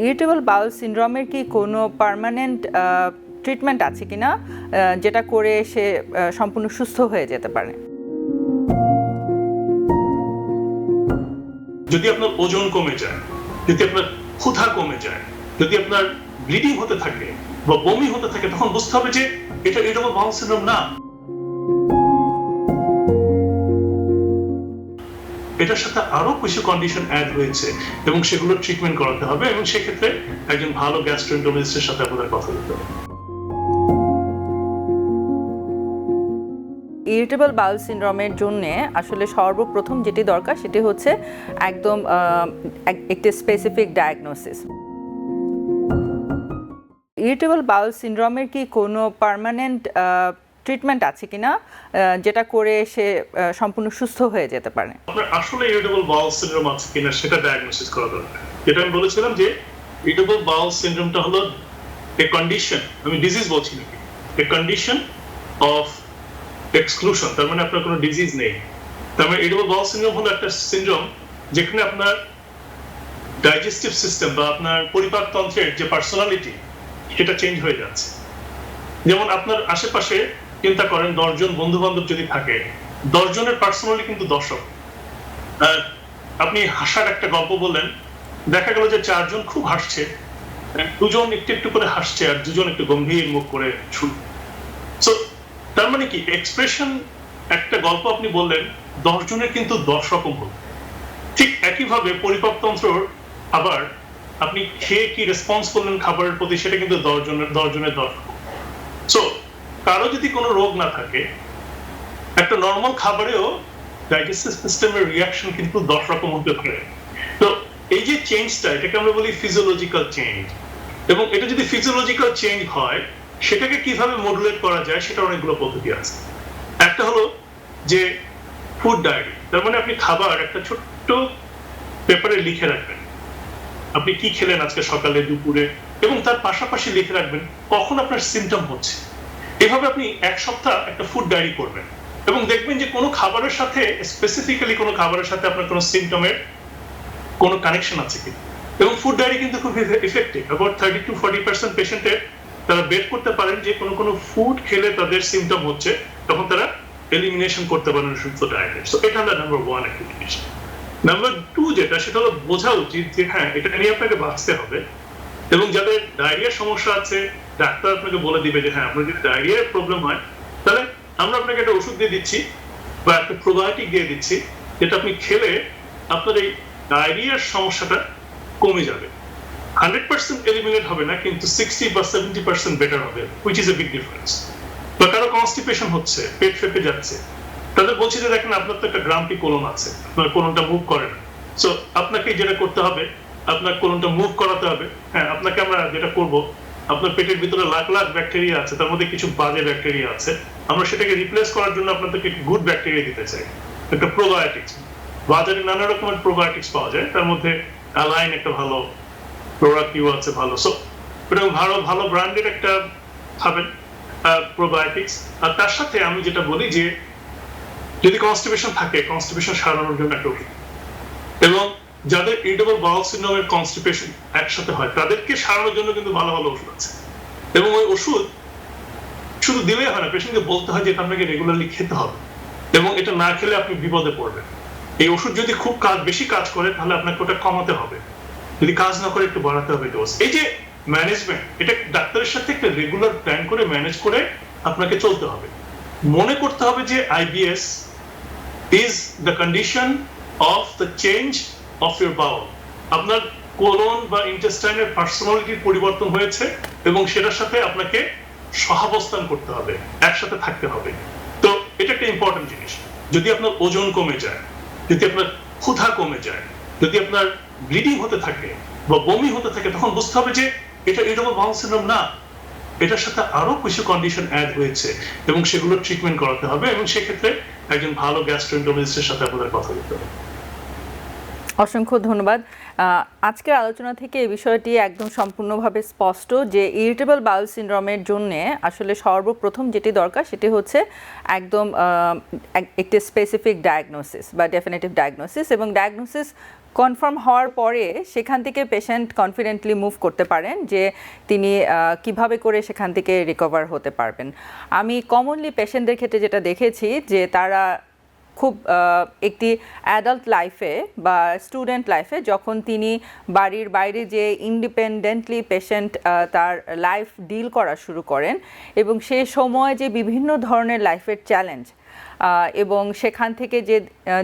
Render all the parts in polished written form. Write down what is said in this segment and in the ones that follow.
Irritable bowel সিনড্রোমের কি কোনো permanent treatment আছে কিনা যেটা করে সে সম্পূর্ণ সুস্থ হয়ে যেতে পারে? যদি আপনার ওজন কমে যায়, যদি আপনার ক্ষুধা কমে যায়, যদি আপনার ব্লিডিং হতে থাকে বা বমি হতে থাকে, তখন বুঝতে হবে যে এটা ইরিটেবল বাউল সিনড্রোম না। এটার সাথে আরো কিছু কন্ডিশন অ্যাড হয়েছে এবং সেগুলো ট্রিটমেন্ট করাতে হবে এবং সেক্ষেত্রে একজন ভালো গ্যাস্ট্রোএন্টারোলজিস্টের সাথে আপনাদের কথা বলতে হবে। ইরিটেবল বাউল সিনড্রোমের জন্য আসলে সর্বপ্রথম যেটি দরকার সেটি হচ্ছে একদম একটি স্পেসিফিক ডায়াগনোসিস। ইরিটেবল বাউল সিনড্রোমের কি কোনো পার্মানেন্ট ট্রিটমেন্ট আছে কিনা যেটা করে সে সম্পূর্ণ সুস্থ হয়ে যেতে পারে? আপনার আসলে ইরিটেবল বাউল সিনড্রোম আছে কিনা সেটা ডায়াগনোসিস করা দরকার। যেটা আমি বলেছিলাম যে ইরিটেবল বাউল সিনড্রোমটা হলো এ কন্ডিশন, আমি ডিজিজ বলছি নাকি, এ কন্ডিশন অফ এক্সক্লুশন, তার মানে আপনার কোনো ডিজিজ নেই। তার মানে ইরিটেবল বাউল সিনড্রোম হলো একটা সিনড্রোম যেখানে আপনার ডাইজেস্টিভ সিস্টেম বা আপনার পরিপাকতন্ত্রের যে পার্সোনালিটি সেটা চেঞ্জ হয়ে যাচ্ছে। যেমন আপনার আশেপাশে চিন্তা করেন 10 জন বন্ধু বান্ধব যদি থাকে, 10 জনের পার্সোনালি কিন্তু 10। আপনি হাসার একটা গল্প বললেন, দেখা গেল যে 4 জন খুব হাসছে, 2 জন একটু একটু করে হাসছে আর 2 জন একটু গম্ভীর মুখ করে শুনছে। সো তার মানে কি এক্সপ্রেশন, একটা গল্প আপনি বললেন 10 জনের কিন্তু 10 রকম হল। ঠিক একইভাবে পরিপাকতন্ত্র আবার আপনি খেয়ে কি রেসপন্স করলেন খাবারের প্রতি, সেটা কিন্তু 10 জনের 10 রকম। সো কারো যদি কোনো রোগ না থাকে, একটা নর্মাল খাবারেও ডাইজেস্টিভ সিস্টেমের রিঅ্যাকশন কিন্তু 10 রকম হতে পারে। তো এই যে চেঞ্জটা, এটাকে আমরা বলি ফিজিওলজিক্যাল চেঞ্জ। এবং এটা যদি ফিজিওলজিক্যাল চেঞ্জ হয়, সেটাকে কিভাবে মডুলেট করা যায় সেটা অনেকগুলো পদ্ধতি আছে। একটা হলো যে ফুড ডায়েরি, তার মানে আপনি খাবার একটা ছোট্ট পেপারে লিখে রাখবেন, আপনি কি খেলেন আজকে সকালে, দুপুরে, এবং তার পাশাপাশি লিখে রাখবেন কখন আপনার সিমটম হচ্ছে। এভাবে আপনি 1 সপ্তাহ একটা ফুড ডায়েরি করবেন এবং দেখবেন যে কোনো খাবারের সাথে, স্পেসিফিক্যালি কোনো খাবারের সাথে আপনার কোনো সিমটমের কোনো কানেকশন আছে কিনা। এবং ফুড ডায়েরি কিন্তু খুব ইফেক্টিভ। অ্যাবাউট 30 to 40% পেশেন্টের তারা বের করতে পারেন যে কোনো ফুড খেলে তাদের সিমটম হচ্ছে, তখন তারা এলিমিনেশন করতে পারেন সুস্থ ডায়েটে। সো এটা হলো নাম্বার 1 একটা জিনিস। নাম্বার 2 যেটা, সেটা হলো বোঝা উচিত যে হ্যাঁ, এটা নিয়ে আপনাকে বাঁচতে হবে। এবং যাদের ডায়রিয়ার সমস্যা আছে, ডাক্তার আপনাকে বলে দিবে যে হ্যাঁ, আপনার যদি ডায়রিয়ার প্রবলেম হয়, তাহলে আমরা আপনাকে একটা ওষুধ দিয়ে দিচ্ছি বা একটা প্রোবায়োটিক দিয়ে দিচ্ছি, যেটা আপনি খেলে আপনার এই ডায়রিয়ার সমস্যাটা কমে যাবে। 100% এলিমিনেট হবে না, কিন্তু 60 বা 70% বেটার হবে, which is a big difference. বা কারো কনস্টিপেশন হচ্ছে, পেট ফেপে যাচ্ছে, তাদের বলছি যে দেখেন আপনার তো একটা গ্রাম্পি কোলন আছে, আপনার কোলনটা মুভ করে না। সো আপনাকে যেটা করতে হবে, আপনার কোলনটা মুভ করাতে হবে। হ্যাঁ, আপনাকে আমরা যেটা করব, আপনার পেটের ভিতরে লাখ লাখ ব্যাকটেরিয়া আছে, তার মধ্যে কিছু বাজে ব্যাকটেরিয়া আছে, আমরা সেটাকে রিপ্লেস করার জন্য আপনাদেরকে গুড ব্যাকটেরিয়া দিতে চাই, একটা প্রোবায়োটিক্স। বাজারে নানা রকমের প্রোবায়োটিক্স পাওয়া যায়, তার মধ্যে অ্যালাইন একটা ভালো প্রোডাক্ট আছে ভালো। সো এটা ভালো ব্র্যান্ডের একটা খাবেন প্রোবায়োটিক্স। আর তার সাথে আমি যেটা বলি যে যদি কনস্টিপেশন থাকে, কনস্টিপেশন সারানোর জন্য একটা ওষুধ। এবং যাদের ইরিটেবল বাউল সিনড্রোমের কনস্টিপেশন একসাথে হয়, তাদেরকে সারানোর জন্য কিন্তু ভালো ভালো ওষুধ আছে। এবং ওই ওষুধ শুধু দিলেই হয় না, পেশেন্টকে বলতে হয় যে এটা আপনাকে রেগুলারলি খেতে হবে, এবং এটা না খেলে আপনি বিপদে পড়বেন। এই ওষুধ যদি খুব বেশি কাজ করে, তাহলে আপনাকে ওটা কমাতে হবে, যদি কাজ না করে একটু বাড়াতে হবে ডোজ। এই যে ম্যানেজমেন্ট, এটা ডাক্তারের সাথে একটা রেগুলার প্ল্যান করে ম্যানেজ করে আপনাকে চলতে হবে। মনে করতে হবে যে IBS is the condition of the change of your bowel. আপনার কোলন বা ইন্টেস্টাইনের পার্সোনালিটির পরিবর্তন হয়েছে এবং সেটার সাথে আপনাকে সহাবস্থান করতে হবে, একসাথে থাকতে হবে। তো এটা একটা ইম্পর্টেন্ট জিনিস। যদি আপনার ওজন কমে যায়, যদি আপনার ক্ষুধা কমে যায়, যদি আপনার ব্লিডিং হতে থাকে বা বমি হতে থাকে, তখন বুঝতে হবে যে এটা ইরিটেবল বাউল সিনড্রোম না। এটার সাথে আরো কিছু কন্ডিশন অ্যাড হয়েছে এবং সেগুলো ট্রিটমেন্ট করাতে হবে এবং সেক্ষেত্রে একজন ভালো গ্যাস্ট্রোএন্টারোলজিস্টের সাথে আপনাদের কথা বলতে হবে। অসংখ্য ধন্যবাদ। আজকের আলোচনা থেকে এই বিষয়টি একদম সম্পূর্ণভাবে স্পষ্ট যে ইরিটেবল বাউল সিনড্রোমের জন্য আসলে সর্বপ্রথম যেটি দরকার সেটি হচ্ছে একদম একটি স্পেসিফিক ডায়াগনোসিস বা ডেফিনেটিভ ডায়াগনোসিস। এবং ডায়াগনোসিস কনফার্ম হওয়ার পরে সেখান থেকে পেশেন্ট কনফিডেন্টলি মুভ করতে পারেন যে তিনি কিভাবে করে সেখান থেকে রিকভার হতে পারবেন। আমি কমনলি পেশেন্টদের ক্ষেত্রে যেটা দেখেছি যে তারা খুব একটি অ্যাডাল্ট লাইফে বা স্টুডেন্ট লাইফে যখন তিনি বাড়ির বাইরে যে ইন্ডিপেন্ডেন্টলি পেশেন্ট তার লাইফ ডিল করা শুরু করেন এবং সে সময় যে বিভিন্ন ধরনের লাইফের চ্যালেঞ্জ এবং সেখান থেকে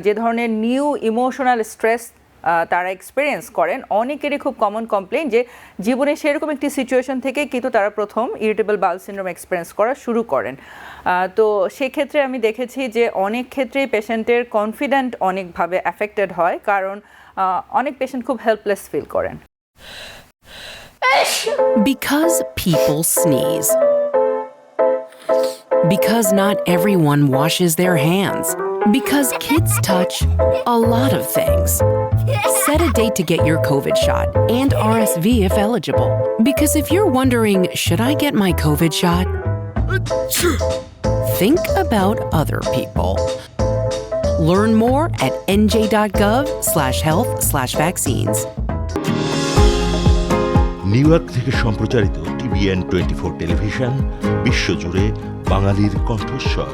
যে ধরনের নিউ ইমোশনাল স্ট্রেস তারা এক্সপিরিয়েন্স করেন, অনেকেরই খুব কমন কমপ্লেইন যে জীবনে সেরকম একটি সিচুয়েশন থেকে কিন্তু তারা প্রথম ইরিটেবল বাউল সিনড্রোম এক্সপিরিয়েন্স করা শুরু করেন। তো সেক্ষেত্রে আমি দেখেছি যে অনেক ক্ষেত্রেই পেশেন্টের কনফিডেন্ট অনেকভাবে অ্যাফেক্টেড হয়, কারণ অনেক পেশেন্ট খুব হেল্পলেস ফিল করেন। Because people sneeze. Because not everyone washes their hands. Because kids touch a lot of things. Set a date to get your COVID shot and RSV if eligible. Because if you're wondering, should I get my COVID shot? Think about other people. Learn more at nj.gov/health/vaccines. New York থেকে সম্প্রচারিত TVN 24 television বিশ্বজুড়ে বাঙালির কণ্ঠস্বর।